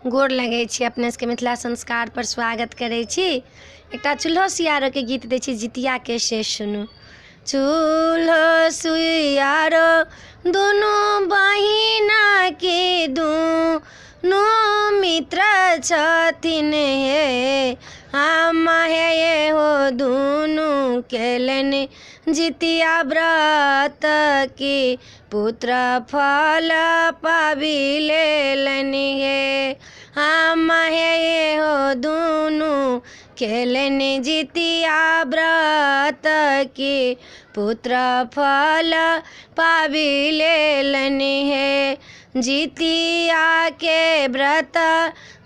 गोर लगै छी। अपने सबके मिथिला संस्कार पर स्वागत करै छी। एकटा चूल्हो सियारो के गीत दै छी, जितिया के से सुनू। चूल्हो सियारो दुनू बहिना के दुनू मित्र छथिन हे, हम हे हो दुनू केलनि जितिया व्रत की पुत्र फल पाबि लेलनि हे, हम हे हो दुनू केलनि जितिया व्रत की पुत्र फल पाबि लेलनि हे। जितिया के व्रत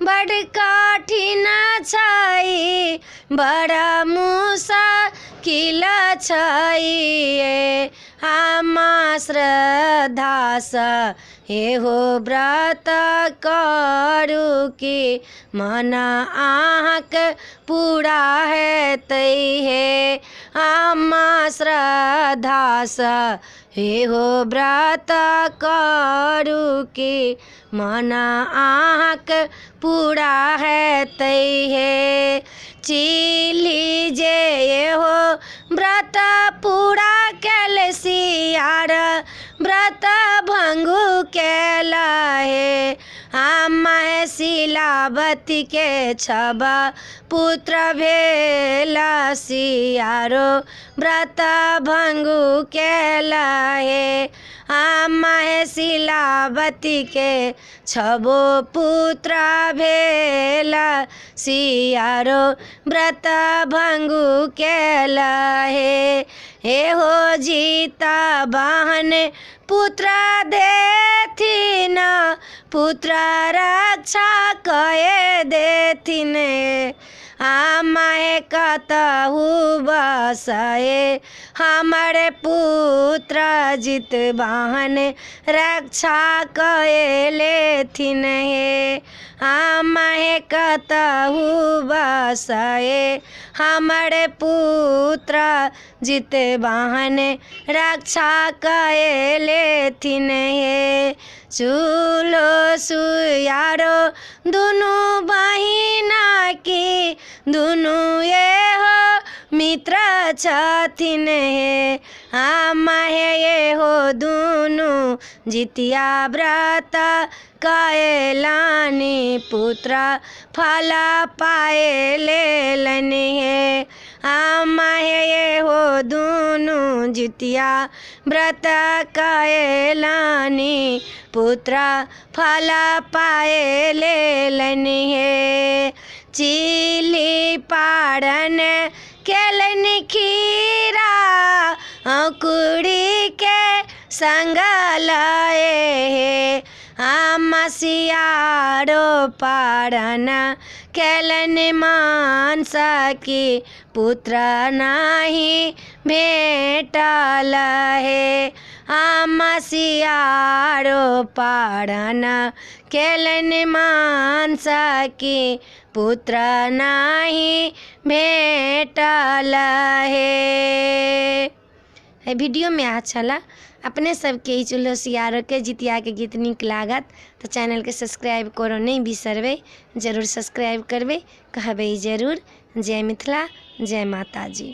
बड़ कठिन छै, बड़ा मुश्किल छै, हम श्रद्धा सँ एहो व्रत करू की मन अहाँक पूरा हेतै हे, हम श्रद्धा सँ एहो व्रत करू की मन अहाँक पूरा हेतै हे। चिली जे एहो व्रत पूरा कैल सियार व्रत भंगु कैल हे, हम शिलावती के छब पुत्र भेल सियारो व्रत भंगु कैल हे, हम शिलावती के छबो पुत्र भेल सियारो व्रत भंगु कैल हे। एहो जीता बहन पुत्र देथिन, पुत्र रक्षा कए देथिन, हम कतहु बसए हमर पुत्र जित बहन रक्षा कए लेथिन हे, हम कतहु बसए हमर पुत्र जित बहन रक्षा कए लेथिन हे। चूल्हो सियारो दुनू बहिना की दुनू एहो मित्र छथिन हे, हम एहो दुनू जितिया व्रत कएलनि पुत्र फल पाए लेलनि हे, हम एहो दुनू जितिया व्रत कएलनि पुत्र फल पाए लेलनि हे। चिली पारन केलनि खीरा अंकुरी के संग लए हे, हम सियारो पारन केलनि मांस की पुत्र नाही भेटल हे, हम सियारो पारन केलनि मांस की पुत्र नाही भेटल हे। वीडियो में अच्छा ला अपने सबके ई चूल्हो सियारो के जितिया के गीत नीक लागत तो चैनल के सब्सक्राइब करो नहीं बिसरबै, जरूर सब्सक्राइब करबै, कहबै जरूर। जय मिथिला, जय माता जी।